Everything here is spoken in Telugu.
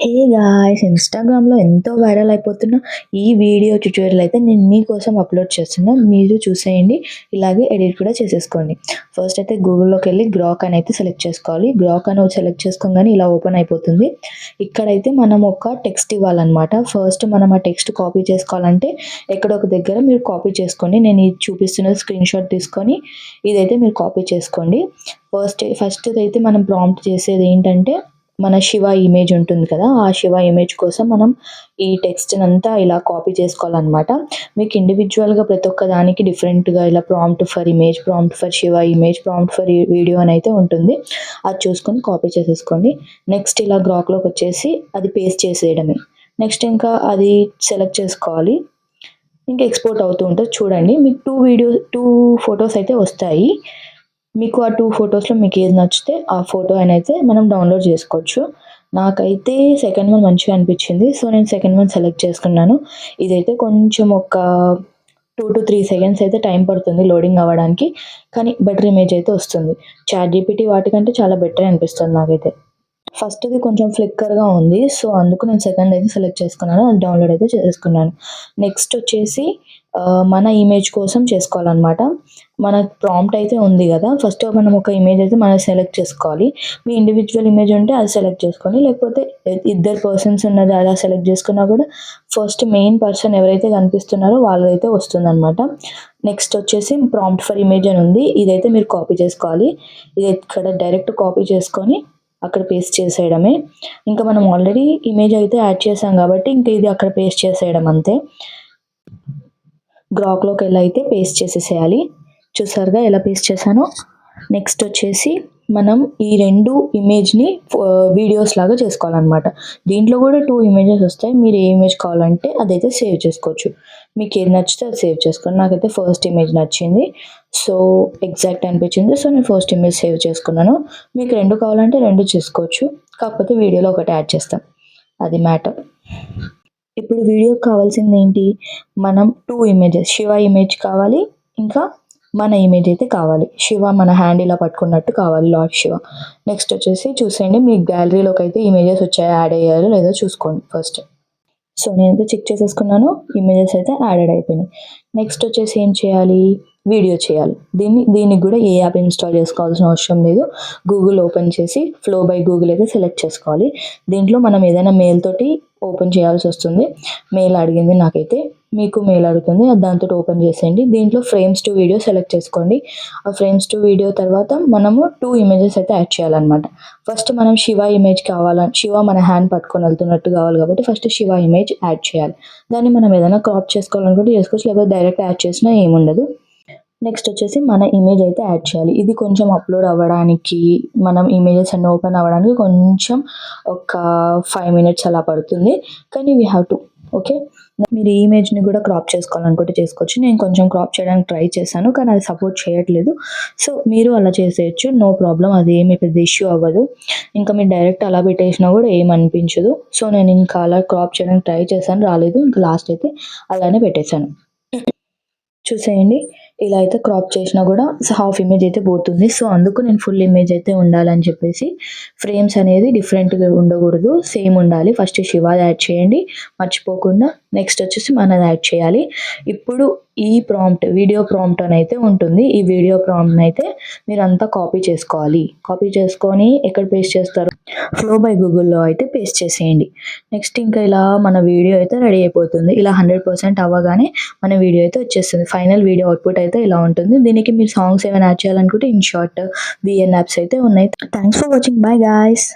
Hey guys! ఇన్‌స్టాగ్రామ్‌లో ఎంతో వైరల్ అయిపోతున్న ఈ వీడియో ట్యుటోరియల్ అయితే నేను మీకోసం అప్‌లోడ్ చేస్తున్నా. మీరు చూసేయండి. ఇలాగే ఎడిట్ కూడా చేసేసుకోండి. ఫస్ట్ అయితే గూగుల్‌లోకెళ్ళి గ్రాక్ అని అయితే సెలెక్ట్ చేసుకోవాలి. గ్రాక్ అని సెలెక్ట్ చేసుకోగానే ఇలా ఓపెన్ అయిపోతుంది. ఇక్కడైతే మనం ఒక టెక్స్ట్ ఇవ్వాలన్నమాట. ఫస్ట్ మనం ఆ టెక్స్ట్ కాపీ చేసుకోవాలంటే ఎక్కడో ఒక దగ్గర మీరు కాపీ చేసుకోండి. నేను ఇది చూపిస్తున్నది స్క్రీన్‌షాట్ తీసుకొని ఇదైతే మీరు కాపీ చేసుకోండి. ఫస్ట్‌దైతే మనం ప్రాంప్ట్ చేసేది ఏంటంటే మన శివ ఇమేజ్ ఉంటుంది కదా! ఆ శివ ఇమేజ్ కోసం మనం ఈ టెక్స్ట్‌నంతా ఇలా కాపీ చేసుకోవాలనమాట. మీకు ఇండివిడ్యువల్‌గా ప్రతి ఒక్క దానికి డిఫరెంట్‌గా ఇలా prompt for image, prompt for Shiva image, prompt for video అని అయితే ఉంటుంది. అది చూసుకొని కాపీ చేసేసుకోండి. నెక్స్ట్ ఇలా గ్రాక్‌లోకొచ్చేసి అది పేస్ట్ చేసేయడమే. నెక్స్ట్ ఇంకా అది సెలెక్ట్ చేసుకోవాలి. ఇంకా ఎక్స్‌పోర్ట్ అవుతూ ఉంటది చూడండి. మీకు 2 ఫోటోస్ అయితే వస్తాయి. మీకు ఆ 2 ఫోటోస్‌లో మీకేది నచ్చితే ఆ ఫోటో అనైతే మనం డౌన్‌లోడ్ జేసుకోవచ్చు. నాకైతే సెకండ్ వన్ మంచిగా అనిపిచ్చింది. సో, నేను సెకండ్ వన్ సెలెక్ట్ చేసుకున్నాను. ఇదైతే కొంచెం ఒక 2-3 సెకండ్స్ అయితే టైం పడుతుంది లోడింగ్ అవ్వడానికి. కానీ బెటర్ ఇమేజ్ అయితే వస్తుంది. చాట్‌జీపీటీ వాటికంటే చాలా బెటరే అనిపిస్తుంది నాకైతే. ఫస్ట్‌ది కొంచెం ఫ్లిక్కర్‌గా ఉంది. సో, అందుకు నేను సెకండ్ అయితే సెలెక్ట్ చేసుకున్నాను. అది డౌన్‌లోడ్ అయితే చేసుకున్నాను. నెక్స్ట్ వచ్చేసి మన ఇమేజ్ కోసం చేసుకోవాలనమాట. మన ప్రాంప్ట్ అయితే ఉంది గదా! ఫస్ట్ మనం ఒక ఇమేజ్ అయితే మనం సెలెక్ట్ చేసుకోవాలి. మీ ఇండివిడ్యువల్ ఇమేజ్ ఉంటే అది సెలెక్ట్ చేసుకోండి. లేకపోతే ఇద్దరు పర్సన్స్ ఉన్నది అలా సెలెక్ట్ చేసుకున్నా కూడా ఫస్ట్ మెయిన్ పర్సన్ ఎవరైతే కనిపిస్తున్నారో వాళ్ళదైతే వస్తుందనమాట. నెక్స్ట్ వచ్చేసి ప్రాంప్ట్ ఫర్ ఇమేజ్ అని ఉంది. ఇదైతే మీరు కాపీ చేసుకోవాలి. ఇది ఇక్కడ డైరెక్ట్ కాపీ చేసుకొని అక్కడ పేస్ట్ చేసేయడమే. ఇంకా మనం ఆల్రెడీ ఇమేజ్ అయితే యాడ్ చేసాం కాబట్టి ఇంక ఇది అక్కడ పేస్ట్ చేసేయడం అంతే. గ్రాక్‌లోకెళ్ళి అయితే పేస్ట్ చేసేసేయాలి. చూసారుగా ఎలా పేస్ట్ చేశానో. నెక్స్ట్ వచ్చేసి మనం ఈ 2 ఇమేజ్‌ని వీడియోస్ లాగా చేసుకోవాలనమాట. దీంట్లో కూడా 2 ఇమేజెస్ వస్తాయి. మీరు ఏ ఇమేజ్ కావాలంటే అదైతే సేవ్ చేసుకోవచ్చు. మీకేది నచ్చితే అది సేవ్ చేసుకోండి. నాకైతే ఫస్ట్ ఇమేజ్ నచ్చింది. సో, ఎగ్జాక్ట్ అనిపించింది. సో, నేను ఫస్ట్ ఇమేజ్ సేవ్ చేసుకున్నాను. మీకు 2 కావాలంటే 2 చేసుకోవచ్చు. కాకపోతే వీడియోలో ఒకటి యాడ్ చేస్తాం. అది మ్యాటర్. ఇప్పుడు వీడియోకి కావాల్సిందేంటి? మనం 2 ఇమేజెస్ శివ ఇమేజ్ కావాలి. ఇంకా మన ఇమేజ్ అయితే కావాలి. శివ మన హ్యాండ్ ఇలా పట్టుకున్నట్టు కావాలి లార్డ్ శివ. నెక్స్ట్ వచ్చేసి చూసేయండి మీ గ్యాలరీలోకైతే ఇమేజెస్ వచ్చాయో యాడ్ అయ్యాయో లేదో చూసుకోండి ఫస్ట్. సో, నేనైతే చెక్ చేసేసుకున్నాను. ఇమేజెస్ అయితే యాడెడ్ అయిపోయినాయి. నెక్స్ట్ వచ్చేసి ఏం చేయాలి? వీడియో చేయాలి. దీనికి కూడా ఏ యాప్ ఇన్‌స్టాల్ చేసుకోవాల్సిన అవసరం లేదు. గూగుల్ ఓపెన్ చేసి ఫ్లో బై గూగుల్ అయితే సెలెక్ట్ చేసుకోవాలి. దీంట్లో మనం ఏదైనా మెయిల్ తోటి ఓపెన్ చేయాల్సొస్తుంది. మెయిల్ అడిగింది నాకైతే. మీకు మెయిల్ అడుగుతుంది. దాంతోటి ఓపెన్ చేసేయండి. దీంట్లో ఫ్రేమ్స్ టు వీడియో సెలెక్ట్ చేసుకోండి. ఆ ఫ్రేమ్స్ టు వీడియో తర్వాత మనము 2 ఇమేజెస్ అయితే యాడ్ చేయాలనమాట. ఫస్ట్ మనం శివ ఇమేజ్ శివ మన హ్యాండ్ పట్టుకొని వెళ్తున్నట్టు కావాలి కాబట్టి ఫస్ట్ శివ ఇమేజ్ యాడ్ చేయాలి. దాన్ని మనం ఏదైనా క్రాప్ చేసుకోవాలనుకుంటే చేసుకోవచ్చు. లేకపోతే డైరెక్ట్ యాడ్ చేసినా ఏముండదు. నెక్స్ట్ వచ్చేసి మన ఇమేజ్ అయితే యాడ్ చేయాలి. ఇది కొంచెం అప్‌లోడ్ అవ్వడానికి, మనం ఇమేజెస్ అన్నీ ఓపెన్ అవ్వడానికి కొంచెం ఒక 5 మినిట్స్ అలా పడుతుంది. కానీ వీ హావ్ టు ఓకే. మీరు ఈ ఇమేజ్‌ని కూడా క్రాప్ చేసుకోవాలనుకుంటే చేసుకోవచ్చు. నేను కొంచెం క్రాప్ చేయడానికి ట్రై చేశాను. కానీ అది సపోర్ట్ చేయట్లేదు. సో, మీరు అలా చేసేయొచ్చు. No problem. అదేమి పెద్ద ఇష్యూ అవ్వదు. ఇంకా మీరు డైరెక్ట్ అలా పెట్టేసినా కూడా ఏమనిపించదు. సో, నేను ఇంకా అలా క్రాప్ చేయడానికి ట్రై చేశాను. రాలేదు. ఇంకా లాస్ట్ అయితే అలానే పెట్టేశాను. చూసేయండి. ఇలా అయితే క్రాప్ చేసినా కూడా హాఫ్ ఇమేజ్ అయితే పోతుంది. సో, అందుకు నేను ఫుల్ ఇమేజ్ అయితే ఉండాలని చెప్పేసి ఫ్రేమ్స్ అనేది డిఫరెంట్‌గా ఉండకూడదు. సేమ్ ఉండాలి. ఫస్ట్ శివాది యాడ్ చేయండి మర్చిపోకుండా. నెక్స్ట్ వచ్చేసి మనది యాడ్ చేయాలి. ఇప్పుడు ఈ ప్రాంప్ట్ వీడియో ప్రాంప్ట్ అని అయితే ఉంటుంది. ఈ వీడియో ప్రాంప్ట్‌ని అయితే మీరంతా కాపీ చేసుకోవాలి. కాపీ చేసుకొని ఎక్కడ పేస్ట్ చేస్తారు? ఫ్లో బై గూగుల్‌లో అయితే పేస్ట్ చేసేయండి. నెక్స్ట్ ఇంకా ఇలా మన వీడియో అయితే రెడీ అయిపోతుంది. ఇలా 100% అవ్వగానే మన వీడియో అయితే వచ్చేస్తుంది. ఫైనల్ వీడియో అవుట్‌పుట్ అయితే ఇలా ఉంటుంది. దీనికి మీరు సాంగ్స్ ఏమైనా యాడ్ చేయాలనుకుంటే ఇన్‌షార్ట్, వీఎన్ యాప్స్ అయితే ఉన్నాయి. Thanks for watching. Bye guys.